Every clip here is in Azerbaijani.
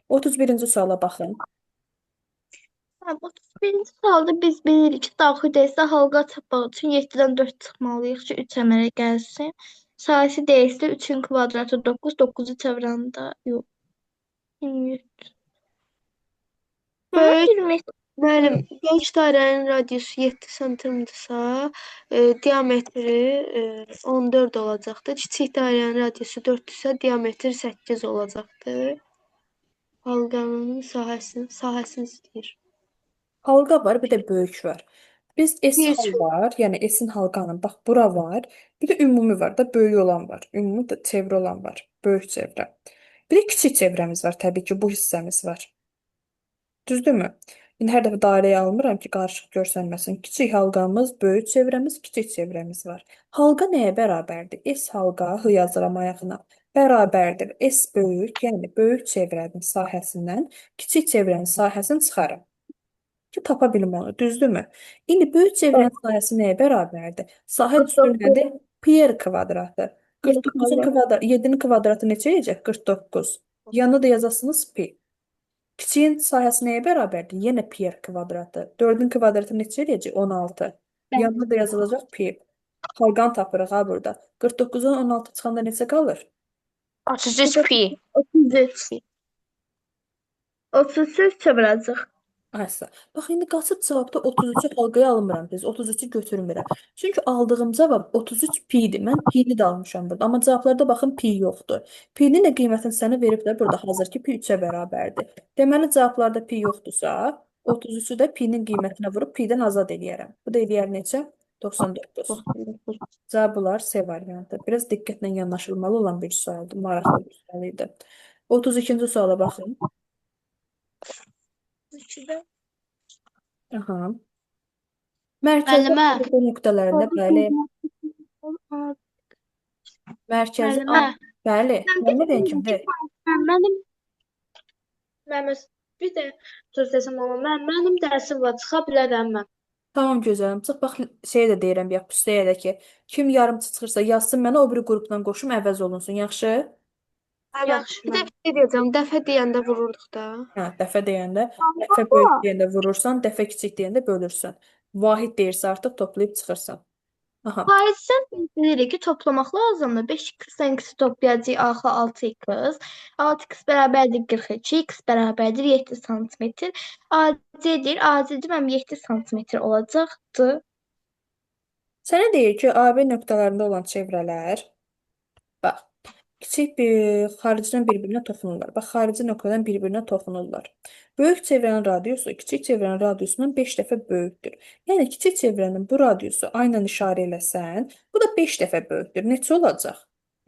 31-ci suala baxın. Tamam, 31-ci sualda biz bilirik ki, daxil dəyişsə halqa tapmaq üçün 7-dən 4 çıxmalıyıq ki, 3 əmələ gəlsin. Sahəsi dəyişsə 3-ün kvadratı 9, 9-u çevrəndə yox. 27. Mama Böyük 20. Müəllim, böyük dairənin radiusu 7 sm-dirsə, diametri 14 olacaqdır. Kiçik dairənin radiusu 4-dürsə, diametri 8 olacaqdır. Halqanın sahəsini istəyir. Halqa var, bir də böyük var. Biz S Bir hal var, yəni S'in halqanın, bax bura var. Bir də ümumi var da, böyük olan var. Ümumi də çevrə olan var, böyük çevrə. Bir də kiçik çevrəmiz var, təbii ki, bu hissəmiz var. Düzdürmü? İndi hər dəfə dairəyə almıram ki, qarışıq görsənməsin. Kiçik halqamız, böyük çevrəmiz, kiçik çevrəmiz var. Halqa nəyə bərabərdir? S halqa, H yazıram ayağına. Bərabərdir. S böyük, yəni böyük çevrənin sahəsindən kiçik çevrənin sahəsini çıxarım ki, tapa bilim onu. Düzdürmü? İndi böyük çevrənin sahəsi nəyə bərabərdir? Sahə üstü 49 nədir? Pi r kvadratı. 49-un kvadrat. kvadratı, 7-nin kvadratı neçə edəcək? 49. Yanına da yazasınız pi. Kiçiyin sahəsi nəyə bərabərdir? Yenə pi r kvadratı. 4-ün kvadratı neçə edəcək? 16. Yanına da yazılacaq pi. Halqanı tapırıq ha burada. 49-un 16 çıxanda neçə qalır? 33 pi. 33. 33 çevirəcək. Aysa. Bax, indi qaçıb cavabda 33-ü halqaya almıram biz. 33-ü götürmürəm. Çünki aldığım cavab 33 pi-dir. Mən pi-ni də almışam burada. Amma cavablarda baxın pi yoxdur. Pi-nin də qiymətini sənə veriblər burada. Hazır ki, pi 3-ə bərabərdir. Deməli, cavablarda pi yoxdursa, 33-ü də pi-nin qiymətinə vurub pi-dən azad eləyərəm. Bu da eləyər neçə? 99. Cavab olar C variantı. Biraz diqqətlə yanaşılmalı olan bir sualdır. Maraqlı bir sual idi. 32-ci suala baxın. Aha. Mərkəzi Müəllimə. ABC nöqtələrində, bəli, mərkəzi A, Müəllimə. bəli, müəllimə deyən kimdir? Mənim bir də söz desəm amma mənim dərsim var, çıxa bilərəm mən. Tamam gözəlim. Çıx bax şeyə də deyirəm ya, püstəyə də ki, kim yarımçı çıxırsa yazsın mənə, o biri qrupdan qoşum əvəz olunsun. Yaxşı? Yaxşı Bir də mən. şey deyəcəm, dəfə deyəndə vururduq da. Hə, dəfə deyəndə, dəfə böyük deyəndə vurursan, dəfə kiçik deyəndə bölürsən. Vahid deyirsə artıq toplayıb çıxırsan. Aha. Faizdən bilirik ki, toplamaq lazımdır. 5x-dən x toplayacağıq axı 6x. 6x bərabərdir 42, x bərabərdir 7 sm. AC-dir. AC deməm 7 sm olacaqdır. Sənə deyir ki, AB nöqtələrində olan çevrələr, bax, kiçik bir xaricdən bir-birinə toxunurlar. Bax, xarici nöqtədən bir-birinə toxunurlar. Böyük çevrənin radiusu kiçik çevrənin radiusundan 5 dəfə böyükdür. Yəni, kiçik çevrənin bu radiusu A ilə işarə eləsən, bu da 5 dəfə böyükdür. Neçə olacaq?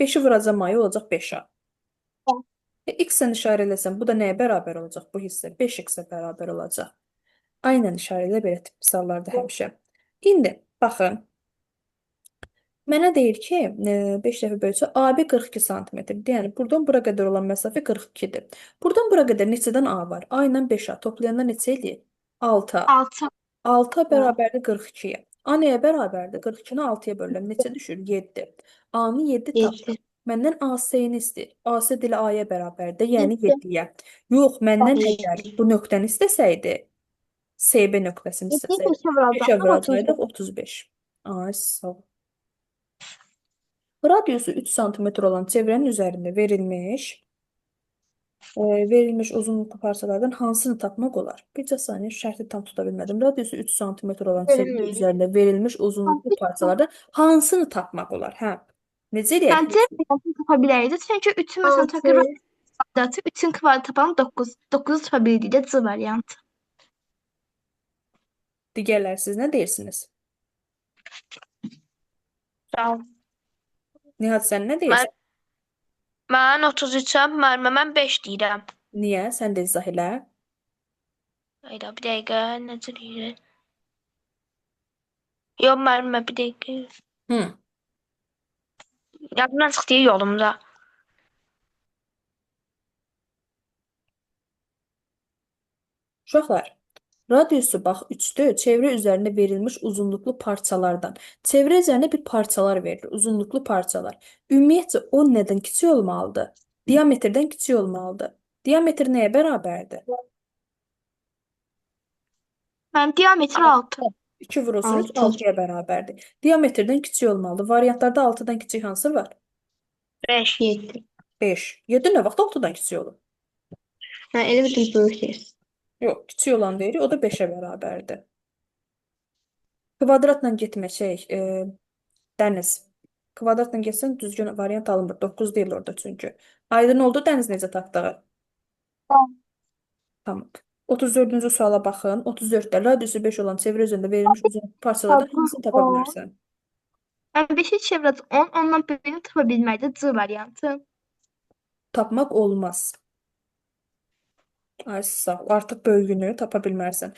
5-i vuracam A'ya olacaq 5A. X-lə işarə eləsən, bu da nəyə bərabər olacaq bu hissə? 5x-ə bərabər olacaq. A ilə işarə elə belə tip misallarda həmişə. İndi, baxın. Mənə deyir ki, 5 dəfə bölsə AB 42 sm-dir. Yəni, buradan bura qədər olan məsafə 42-dir. Buradan bura qədər neçədən A var? A ilə 5A toplayanda neçə eləyir? 6A. 6. 6A bərabərdir 42-yə. A nəyə bərabərdir? 42-ni 6-ya bölürəm. Neçə düşür? 7. A-nı 7 tapdım. 7. Məndən AC-ni istəyir. AC dilə A-ya bərabərdir, yəni 7. 7-yə. Yox, məndən əgər bu nöqtəni istəsəydi, SB nöqtəsini 7 istəsəydi, 5-ə 5-ə vuracaqdım 35. vuracaqdıq 35. Ay, sağ ol. Radiusu 3 sm olan çevrənin üzərində verilmiş uzunluqlu parçalardan hansını tapmaq olar? Bircə saniyə şərti tam tuta bilmədim. Radiusu 3 sm olan çevrə üzərində verilmiş uzunluqlu parçalardan hansını tapmaq olar? Hə. Necə eləyək? Məncə tapa bilərik. Çünki 3-ü məsələn tapırıq kvadratı, 3-ün kvadratı tapalım 9. 9-u tapa bildik də C variantı. Digərlər siz nə deyirsiniz? Sağ ol. Nihat sən nə deyirsən? Mən 33-əm, müəllimə mən 5 deyirəm. Niyə? Sən də izah elə. Hayda, bir dəqiqə, necə deyir? Yox, müəllimə, bir dəqiqə. Hı. Yadımdan çıxdı yolumda. Uşaqlar, radiusu bax 3-dür. Çevrə üzərində verilmiş uzunluqlu parçalardan. Çevrə üzərində bir parçalar verilir, uzunluqlu parçalar. Ümumiyyətcə 10 nədən kiçik olmalıdır? Diametrdən kiçik olmalıdır. Diametr nəyə bərabərdir? Mənim diametri 6. 2 vurulsun 3 6. 6-ya bərabərdir. Diametrdən kiçik olmalıdır. Variantlarda 6-dan kiçik hansı var? 5. 7. 5. 7 nə vaxt 6-dan kiçik olur? Hə, elə bir böyük deyil. Yox, kiçik olan deyirik, o da 5-ə bərabərdir. Kvadratla getməsək, Dəniz. Kvadratla getsən düzgün variant alınmır. 9 deyil orada çünki. Aydın oldu Dəniz necə tapdığı? Tamam. 34-cü suala baxın. 34-də radiusu 5 olan çevrə üzərində verilmiş uzun parçalardan hansını tapa bilərsən? Mən 5-i çevrəc 10, ondan birini tapa bilməkdə C variantı. Tapmaq olmaz. Ay sağ ol. Artıq böyüyünü tapa bilmərsən.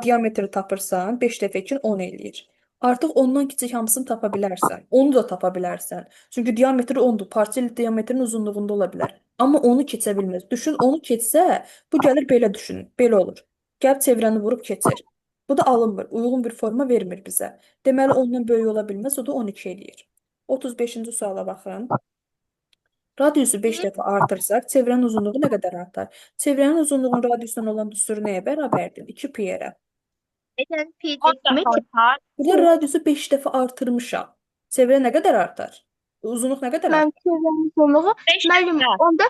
Diametri tapırsan, 5 dəfə 2 10 eləyir. Artıq ondan kiçik hamısını tapa bilərsən. Onu da tapa bilərsən. Çünki diametri 10-dur. Parça ilə diametrin uzunluğunda ola bilər. Amma onu keçə bilməz. Düşün, onu keçsə, bu gəlir belə düşünün. Belə olur. Gəlib çevrəni vurub keçir. Bu da alınmır. Uyğun bir forma vermir bizə. Deməli, ondan böyük ola bilməz. O da 12 eləyir. 35-ci suala baxın. Radiusu 5 dəfə artırsaq, çevrənin uzunluğu nə qədər artar? Çevrənin uzunluğunun radiusdan olan düsturu nəyə bərabərdir? 2 pi-yə. Edən pi 10 dəfə artar. Burada radiusu 5 dəfə artırmışam. Çevrə nə qədər artar? Uzunluq nə qədər Mənim artar? çevrəmin uzunluğu 5 müəllim dəfə. onda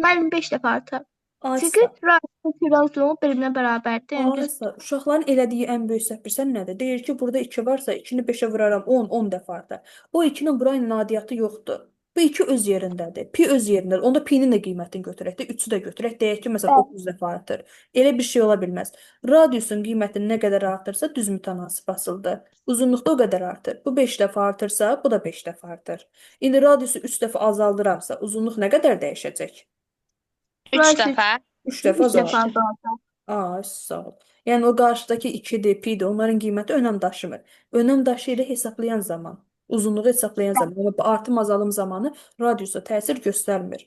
müəllim 5 dəfə artar. Çünki Aysa, radius çevrənin uzunluğu bir-birinə bərabərdir. Yəni düz. aysa, uşaqların elədiyi ən böyük səhv bilirsən nədir? Deyir ki, burada 2 varsa 2-ni 5-ə vuraram 10, 10 dəfə artar. O 2-nin burayla nadiyyatı yoxdur. Bu 2 öz yerindədir. Pi öz yerindədir. Onda pi-nin də qiymətini götürək də, 3-ü də götürək. Deyək ki, məsələn 30 dəfə artır. Elə bir şey ola bilməz. Radiusun qiymətini nə qədər artırsa düz mütənasib asıldır. Uzunluqda o qədər artır. Bu 5 dəfə artırsa, bu da 5 dəfə artır. İndi radiusu 3 dəfə azaldıramsa, uzunluq nə qədər dəyişəcək? 3 dəfə. 3 dəfə 3 dəfə azalır. azaldır. Aa, sağ ol. Yəni o qarşıdakı 2-dir, pi-dir, onların qiyməti önəm daşımır. Önəm daşıyır hesablayan zaman, uzunluğu hesablayan zaman, yəni bu artım azalım zamanı radiusa təsir göstərmir.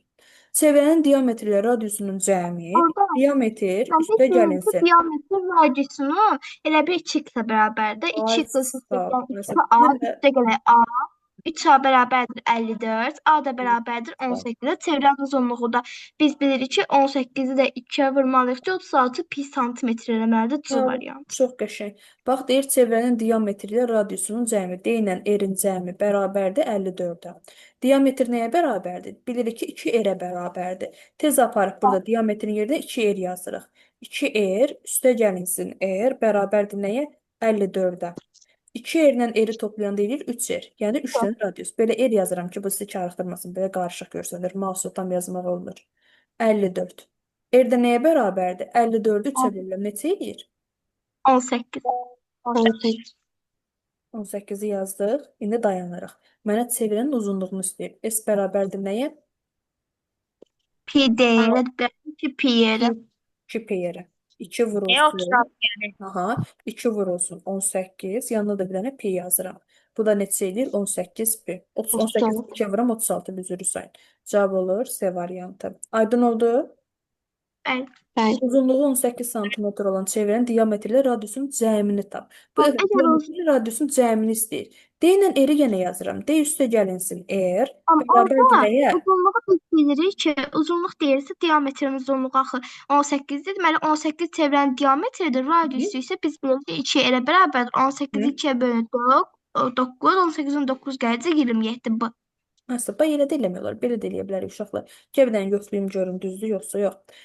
Çevrənin diametri ilə radiusunun cəmi, Orada diametr sən üstə bilirsən ki, gəlinsin. diametr radiusunun elə bir 2x-ə bərabərdir. Ay, 2x sağ ol. üstə Məsələn, 2a mən də üstə gələk a. 3a bərabərdir 54, a da bərabərdir 18-ə. Çevrənin uzunluğu da biz bilirik ki, 18-i də 2-yə vurmalıyıq ki, 36 pi santimetr eləməlidir C hə, variantı. çox qəşəng. Bax, deyir çevrənin diametri ilə radiusunun cəmi, deyilən erin cəmi bərabərdir 54-ə. Diametr nəyə bərabərdir? Bilirik ki, 2 r-ə bərabərdir. Tez aparıb burada diametrin yerinə 2r yazırıq. 2r üstə gəlinsin r bərabərdir nəyə? 54-ə. 2r ilə r-i toplayanda eləyir 3r. Yəni 3 dənə radius. Belə r yazıram ki, bu sizi çağırtdırmasın. Belə qarışıq görsənir. Mausu tam yazmaq olmur. 54. R də nəyə bərabərdir? 54-ü 3-ə bölürəm. Neçə eləyir? 18. 18. 18-i yazdıq. İndi dayanırıq. Mənə çevrənin uzunluğunu istəyir. S bərabərdir nəyə? Pi deyil, ki pi yerə. 2 pi-yə. 2 Niyə vurulsun. 36 yəni? Aha, 2 vurulsun 18. Yanına da bir dənə pi yazıram. Bu da neçə edir? 18 pi. 18 2 vuram 36 üzrü sayın. Cavab olur C variantı. Aydın oldu? Bəli. Bəli. Uzunluğu 18 sm olan çevrənin diametri ilə radiusun cəmini tap. Bu Bax, dəfə əgər diametri ilə radiusun cəmini istəyir. D ilə R-i yenə yazıram. D üstə gəlinsin R. Amma Bərabərdir orada nəyə? uzunluğu biz bilirik ki, uzunluq deyilsə diametrin uzunluğu axı 18-dir. Deməli 18 çevrənin diametridir, radiusu isə biz bilirik ki, 2 elə bərabərdir. 18-i 2-yə bölündük, 9, 18-in 9 gələcək 27 bu. Aslında belə də eləmək olar. Belə də eləyə bilərik uşaqlar. Gəl bir dənə yoxlayım görüm düzdür yoxsa yox.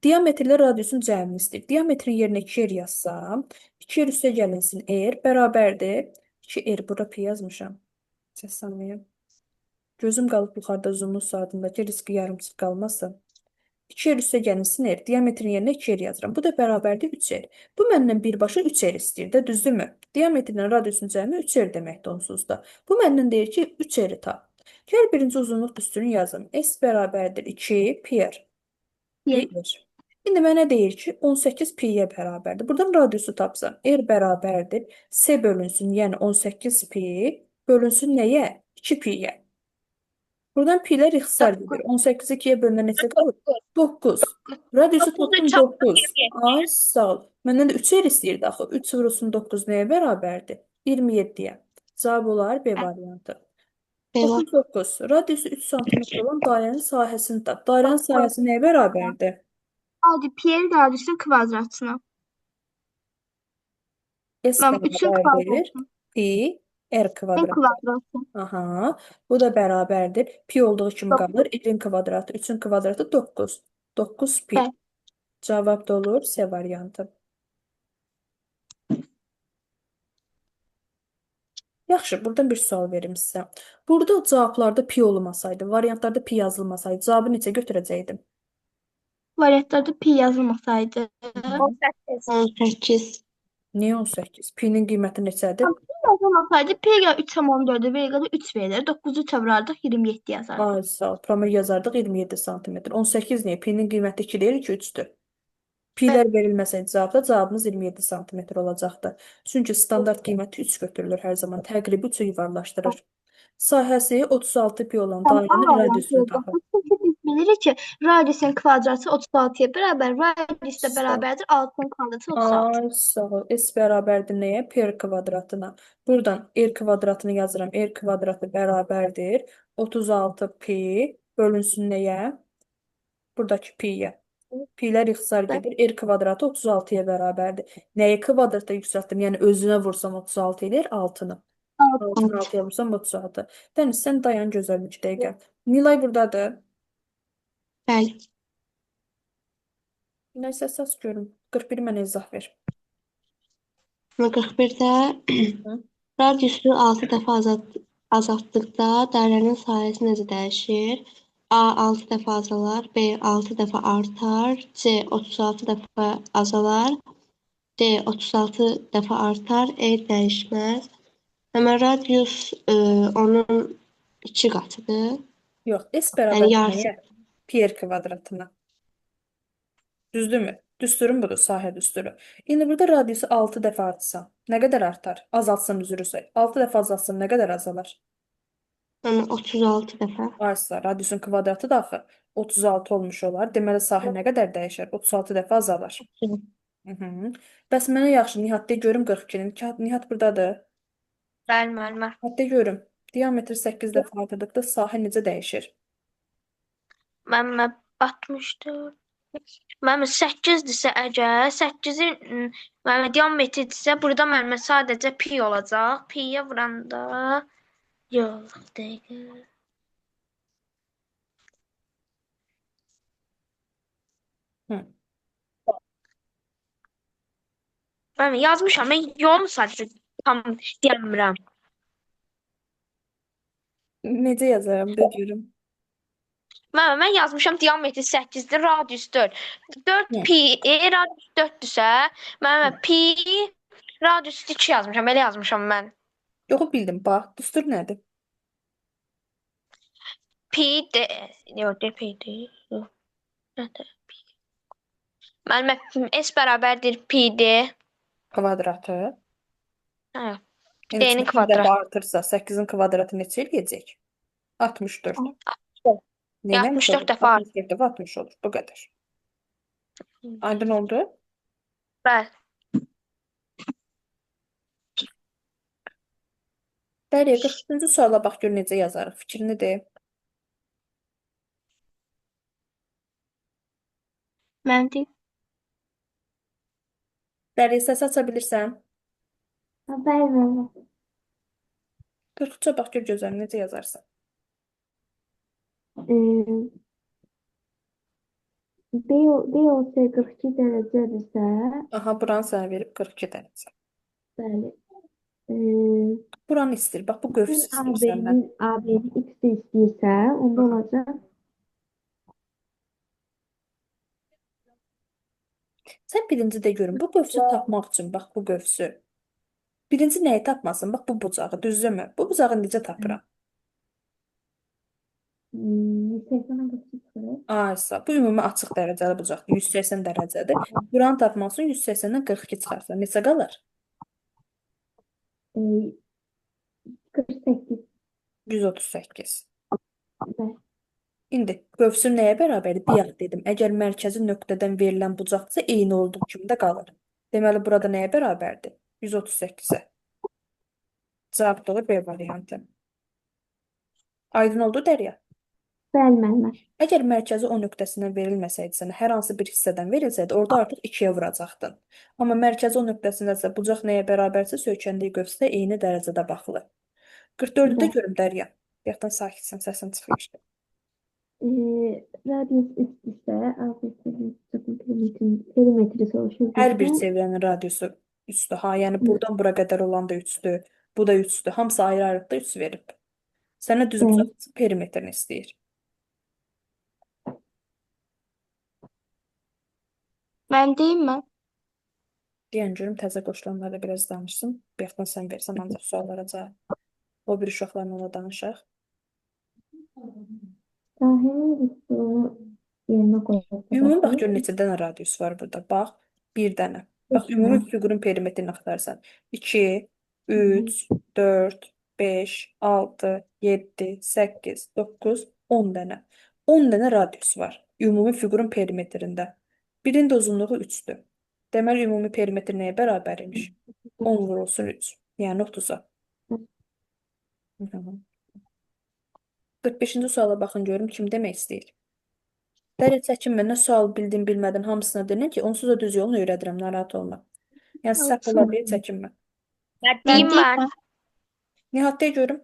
Diametr ilə radiusun cəmini istəyir. Diametrin yerinə 2r yazsam, 2r üstə gəlinsin r bərabərdir. 2r bura pi yazmışam. Səsləməyim. Gözüm qalıb yuxarıda uzunluq saatındakı riski yarımçıq qalmasın. 2r üstə gəlinsin r. Diametrin yerinə 2r yazıram. Bu da bərabərdir 3r. Bu məndən birbaşa 3r istəyir də, düzdürmü? Diametrin radiusun cəmi 3r deməkdir onsuz da. Bu məndən deyir ki, 3r tap. Gəl birinci uzunluq düsturunu yazım. S bərabərdir 2 pi-r. Deyir. İndi mənə deyir ki, 18 pi-yə bərabərdir. Buradan radiusu tapsam, r bərabərdir. S bölünsün, yəni 18 pi bölünsün nəyə? 2 pi-yə. Buradan pi-lər ixtisar gedir. 18-i 2-yə bölünən neçə qalır? 9. Radiusu tapdım 9. Ay, sağ ol. Məndən də 3 r istəyirdi axı. 3 vurulsun 9 nəyə bərabərdir? 27-yə. Cavab olar B variantı. B var. 9. Radiusu 3 cm olan dairənin sahəsini tap. Dairənin sahəsi nəyə bərabərdir? Hadi pi radiusun kvadratına. S Mən 3'ün bərabərdir. kvadratı. Pi R En kvadrat. kvadratı. Aha. Bu da bərabərdir. Pi olduğu kimi qalır. R-in kvadratı. 3-ün kvadratı 9. 9 pi. Evet. Cavab da olur C variantı. Yaxşı, buradan bir sual verim sizə. Burada cavablarda pi olmasaydı, variantlarda pi yazılmasaydı, cavabı necə götürəcəkdim? Variantlarda pi yazılmasaydı. 18. 18. Niyə 18? Pi-nin qiyməti neçədir? Yazılmasaydı pi ya 3/14'e bir ya da 3 verir. 9'u çevirerdik 27 yazardık. Ay, sağ ol. Promil yazardıq 27 sm. 18 niyə? Pi-nin qiyməti 2 deyil ki, 3-dür. Pi-lər verilməsəydi cavabda cavabımız 27 sm olacaqdı. Çünki standart qiyməti 3 götürülür hər zaman. Təqribi 3-ü yuvarlaşdırır. Sahəsi 36 pi olan dairənin radiusunu tapın. Çünkü biz bilirik ki radiusun kvadratı 36'ya beraber, radius da Sağ ol. beraberdir 6'nın kvadratı 36. Ay, sağ ol. S bərabərdir nəyə? Pi R kvadratına. Buradan R kvadratını yazıram. R kvadratı bərabərdir. 36 pi bölünsün nəyə? Buradakı pi-yə. Pi-lər ixtisar gedir. R kvadratı 36-ya bərabərdir. Nəyi kvadrata yüksəltdim? Yəni özünə vursam 36 edir 6-nı. 6-nı 6-ya vursam 36. Dəniz, sən dayan gözəl bir dəqiqə. Nilay buradadır. Bəli. Nilay səs görüm. 41 mənə izah ver. 41'də Hı. radiusu 6 dəfə azaltdıqda dairənin sahəsi necə dəyişir? A 6 dəfə azalar, B 6 dəfə artar, C 36 dəfə azalar, D 36 dəfə artar, E dəyişməz. Həmən radius onun 2 qatıdır. Yox, S Yəni bərabər yarısı. nəyə? Pi R kvadratına. Düzdürmü? Düsturun budur, sahə düsturu. İndi burada radiusu 6 dəfə artsa, nə qədər artar? Azaltsam üzrü say. 6 dəfə azaltsam nə qədər azalar? Yəni 36 dəfə. Varsa, radiusun kvadratı da axı 36 olmuş olar. Deməli, sahə nə qədər dəyişər? 36 dəfə azalar. Hı. Bəs mənə yaxşı, Nihatda görüm 42-nin. Nihat buradadır. Bəli, müəllimə. Nihatda görüm. Diametr 8 dəfə artırdıqda sahə necə dəyişir? Müəllimə 64. Müəllimə 8-dirsə əgər 8-in müəllimə diametridirsə burada müəllimə sadəcə pi olacaq. Pi-yə vuranda yox, dəqiqə. Hı. Müəllimə yazmışam, mən yolunu sadəcə tam demirəm. Necə yazaram da görüm. Mən yazmışam diametri 8-dir, radius 4. 4 Hı. pi, radius 4-dürsə, mən pi radius 2 yazmışam, elə yazmışam mən. Yoxu bildim, bax. Düstur nədir? Pi de, yox, de pi deyil. Yox. Nədir? Müəllimə S bərabərdir pi d. Kvadratı. Hə. Yəni D-nin 8 dəfə kvadratı. artırsa 8-in kvadratı neçə eləyəcək? 64. Hı. Neyləmiş 64 olur? dəfə 64 dəfə 60 olur. Bu qədər. Aydın oldu? Bəli. Dəriyə 43-cü suala bax gör necə yazarıq. Fikrini de. Mən deyim. Dəriyə səs aça bilirsən? Bəli. 43-ə bax gör gözəl necə yazarsan. B olsa 42 dərəcədirsə, Aha, buranı sənə verib 42 dərəcə. bəli. Buranı istəyir. Bax bu qövs istəyir səndən. AB'nin x-i istəyirsə, onda olacaq. Sən birinci də görün. Bu qövsü tapmaq üçün bax bu qövsü. Birinci nəyi tapmasın? Bax bu bucağı, düzdürmü? Bu bucağı necə tapıram? 80'e geçip çıxırıq. Aysa, bu ümumi açıq dərəcəli bucaqdır. 180 dərəcədir. Buranı tapmaq üçün 180-dən 42 çıxarsan. Neçə qalır? 48. 138. Bəli. İndi qövsün nəyə bərabərdir? Bayaq dedim. Əgər mərkəzi nöqtədən verilən bucaqdırsa eyni olduğu kimi də qalır. Deməli burada nəyə bərabərdir? 138-ə. Cavab da olur B variantı. Aydın oldu Dərya. Bəli, müəllimə. Əgər mərkəzi O nöqtəsindən verilməsəydi sənə hər hansı bir hissədən verilsəydi, orada artıq 2-yə vuracaqdın. Amma mərkəzi O nöqtəsindəsə bucaq nəyə bərabərsə söykəndiyi qövsdə eyni dərəcədə baxılır. 44-ü də Bəli. görüm Dərya. Yaxdan sakitsən, səsin çıxır. Radius üst-üstə perimetri soruşur Hər bir bizdən. çevrənin radiusu 3-dür. Ha, yəni buradan bura qədər olan da 3-dür. Bu da 3-dür. Hamısı ayrı-ayrılıqda 3 verib. Sənə düz Bəli. bucaq perimetrini istəyir. Mən deyim mən. Deyən görüm təzə qoşulanlarla biraz danışsın. Bayaqdan sən versən ancaq suallara cavab. O bir uşaqlarla da danışaq. Sahənin üstünü yerinə qoyarsa Ümumi bax baxın. gör neçə dənə radius var burada. Bax, bir dənə. Bax ümumi fiqurun perimetrini axtarsan. 2, 3, 4, 5, 6, 7, 8, 9, 10 dənə. 10 dənə radius var. Ümumi fiqurun perimetrində. Birinin də uzunluğu 3-dür. Deməli ümumi perimetr nəyə bərabər imiş? 10 vurulsun 3. Yəni 30-a. 45-ci suala baxın görüm kim demək istəyir. Dərə çəkinmə, nə sual bildin, bilmədin hamısına denən ki, onsuz da düz yolunu öyrədirəm, narahat olma. Yəni səhv ola deyə çəkinmə. Mən Mən deyim deyim mən. mən. Nihatda görüm.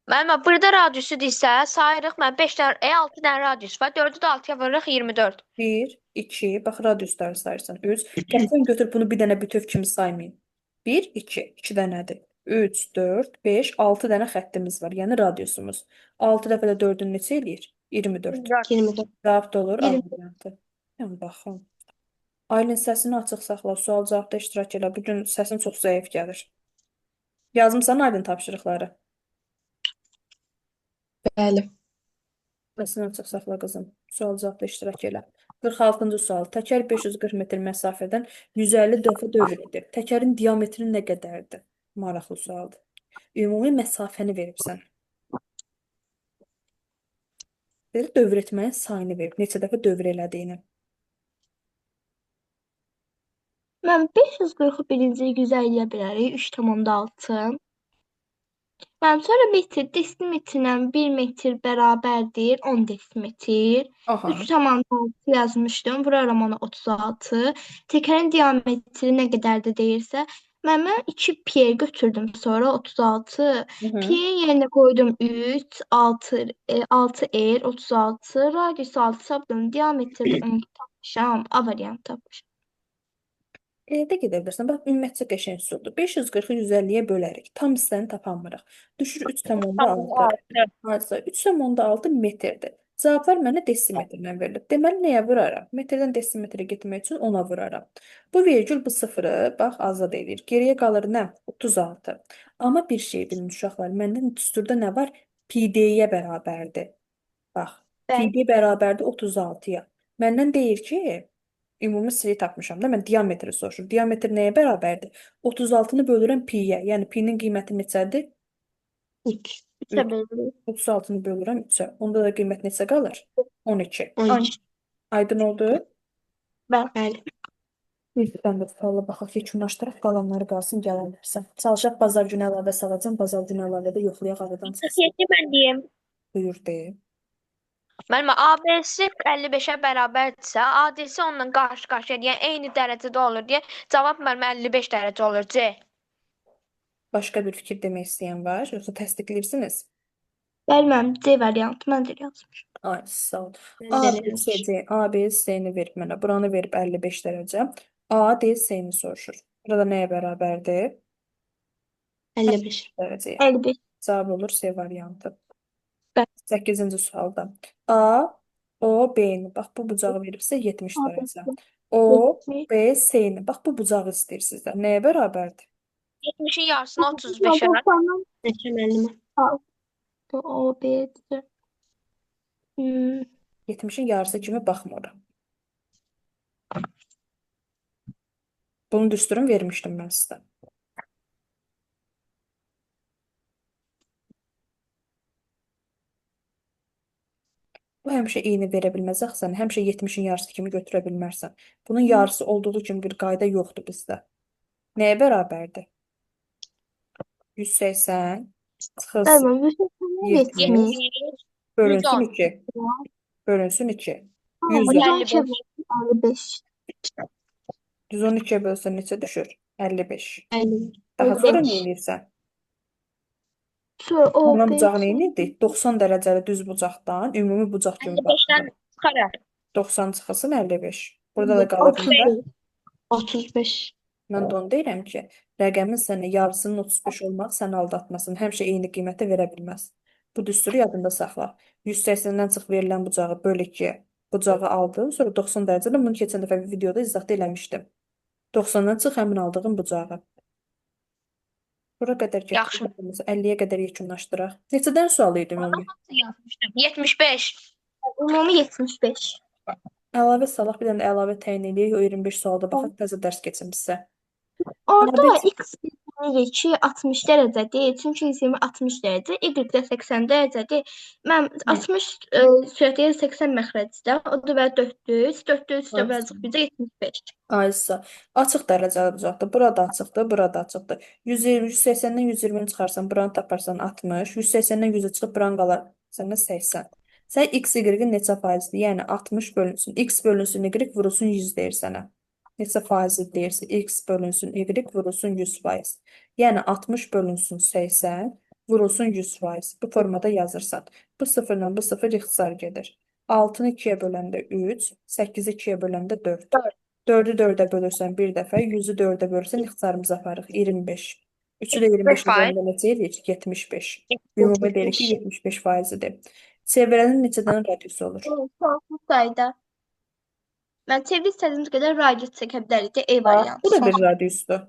Müəllimə, burada radiusu desə, sayırıq mən 5 dənə, 6 dənə radius var. 4-ü də 6-ya vururuq 24. 1, 2, bax radiusları sayırsan. 3. Qətiyyən götür bunu bir dənə bütöv kimi saymayın. 1, 2, 2 dənədir. 3, 4, 5, 6 dənə xəttimiz var. Yəni radiusumuz. 6 dəfə də 4-ün neçə eləyir? 24. 24. Cavab da olur A 20. variantı. Yəni baxın. Aylin səsini açıq saxla, sual cavabda iştirak elə. Bugün səsin çox zəif gəlir. Yazmısan Aylin tapşırıqları? Bəli. Səsini açıq saxla qızım. Sual cavabda iştirak elə. 46-cı sual. Təkər 540 metr məsafədən 150 dəfə dövr edir. Təkərin diametri nə qədərdir? Maraqlı sualdır. Ümumi məsafəni veribsən. Belə dövr etməyin sayını verib. Neçə dəfə dövr elədiyini. Mən 540-ı birinci 150-yə bilərik. 3,6. Mən sonra metr, desimetrlə 1 metr bərabərdir 10 desimetr. Aha. 3,6 yazmışdım. Vuraram ona 36. Təkərin diametri nə qədərdir deyirsə, mən 2 pi götürdüm sonra 36. Hı -hı. Pi'nin yerinə qoydum 3, 6, 6 er, 36. Radius 6 hesabladım. Diametri 10 tapmışam. A variantı tapmışam. Də gedə bilirsən. Bax, ümumiyyətcə qəşəng üsuldur. 540-ı 150-yə bölərik. Tam hissəni tapanmırıq. Düşür 3,6. Hadisa 3,6 metrdir. Cavablar mənə desimetrlə verilib. Deməli, nəyə vuraram? Metrdən desimetrə getmək üçün 10-a vuraram. Bu vergül bu sıfırı, bax, azad edir. Geriyə qalır nə? 36. Amma bir şey bilin uşaqlar. Məndən düsturda nə var? PD-yə bərabərdir. Bax, Bəli. PD bərabərdir 36-ya. Məndən deyir ki, ümumi sayı tapmışam da, mən diametri soruşur. Diametr nəyə bərabərdir? 36-nı bölürəm pi-yə. Yəni pi-nin qiyməti neçədir? 3. 3'e bölürük. 36-nı bölürəm 3-ə. Onda da qiymət neçə qalır? 12. 12. Aydın oldu? Bəli. Birdən də suala baxaq, yekunlaşdıraq, qalanları qalsın gələnlərsə. Çalışaq bazar günü əlavə salacam, bazar günü əlavə də yoxlayaq aradan çıxsın. 47 mən deyim. Buyur deyim. Müəllimə, ABC 55-ə bərabərdirsə, ADC onunla qarşı-qarşıya deyən eyni dərəcədə olur deyə cavab müəllimə 55 dərəcə olur. C. Başqa bir fikir demək istəyən var, yoxsa təsdiqləyirsiniz? Bəli, mənim C variantı mən də yazmışam. Ay, sağ ol. Mən A, də B, eləmişəm. C, D, A, B, C-ni verib mənə. Buranı verib 55 dərəcə. A, D, C-ni soruşur. Burada nəyə bərabərdir? 55. Dərəcəyə. 55. Cavab olur C variantı. Bəli. 8-ci sualda. A, O, B-ni. Bax, bu bucağı veribsə 70 A, dərəcə. B, O, 70. B, C-ni. Bax, bu bucağı istəyir sizdən. Nəyə bərabərdir? 70-in yarısını 35-ə. Neçə müəllimə? O, B, C. 70-in yarısı kimi baxmıram. Bunu düsturun vermişdim mən sizə. Bu həmişə eyni verə bilməz axı sən. Həmişə 70-in yarısı kimi götürə bilmərsən. Bunun yarısı olduğu kimi bir qayda yoxdur bizdə. Nəyə bərabərdir? 180 çıxılsın. Bəli, 70 70. 70, bölünsün 110, 2. Bölünsün 2. Tamam, 110. 112'ye 55. bölsün 55. 112-yə bölsən neçə düşür? 55. 50. Daha sonra 55. nə edirsən? Sonra o Bunun bucağı nə 5. edirdik? 90 dərəcəli düz bucaqdan ümumi bucaq kimi 55'ten baxırıq. çıkarar. 90 çıxılsın 55. Burada da qalır 35. bizə. 35. Mən də onu deyirəm ki, rəqəmin sənə yarısının 35 olmaq səni aldatmasın. Həmişə eyni qiyməti verə bilməz. Bu düsturu yadında saxla. 180-dən çıx verilən bucağı böl 2, bucağı aldın, sonra 90 dərəcədə bunu keçən dəfə bir videoda izahda eləmişdim. 90-dan çıx həmin aldığın bucağı. Bura qədər Yaxşı. gətirdik. 50-yə qədər yekunlaşdıraq. Neçədən sual idi ümumi? Yazmıştım. 75. Ümumi 75. Əlavə salaq, bir dənə də əlavə təyin edək. O 25 sualda baxaq, təzə dərs keçin bizə. Orada Sabit. x bilirik ki 60 dərəcədir. Çünki 120 60 dərəcə, y də 80 dərəcədir. Mən 60 sürətə 80 məxrəcdə. O da və 400. 400 də vəzif bizə 75. Aysa. Açıq dərəcəli bucaqdır. Burada açıqdır, burada açıqdır. 120, 180-dən 120-ni çıxarsan, buranı taparsan 60. 180-dən 100-ə çıxıb buran qalar səndə 80. Sən x, y-in neçə faizdir? Yəni 60 bölünsün. X bölünsün, y vurulsun 100 deyir sənə. Neçə faizi deyirsə, x bölünsün, y vurulsun 100%. Yəni 60 bölünsün 80, vurulsun 100%. Bu formada yazırsan. Bu sıfırla bu sıfır ixtisar gedir. 6-nı 2-yə böləndə 3, 8-i 2-yə böləndə 4. 4-ü 4-ə bölürsən bir dəfə, 100-ü 4-ə bölürsən ixtisarımızı aparırıq 25. 3-ü də 25 üzərində neçə edir? 75. Ümumi deyirik ki 75%-dir. Çevrənin neçədən radiusu olur? Sonsuz sayda. Mən çeviri istədiyimiz qədər radius çəkə bilərik də E Bu variantı. da bir radiusdur.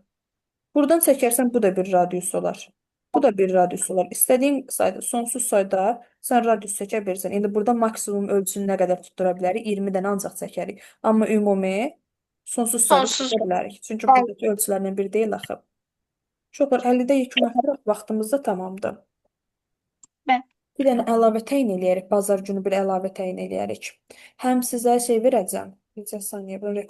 Buradan çəkərsən bu da bir radius olar. Bu da bir radius olar. İstədiyin sayda, sonsuz sayda sən radius çəkə bilirsən. İndi burada maksimum ölçünü nə qədər tutdura bilərik? 20-dən ancaq çəkərik. Amma ümumi sonsuz sayda Sonsuz. çəkə bilərik. Çünki buradakı ölçülərlə bir deyil axı. Çoxlar 50-də yekunlaşdıraq, vaxtımız da tamamdır. Bəli. Bir dənə əlavə təyin eləyərik. Bazar günü bir əlavə təyin eləyərik. Həm sizə şey verəcəm. Necə saniyə bunu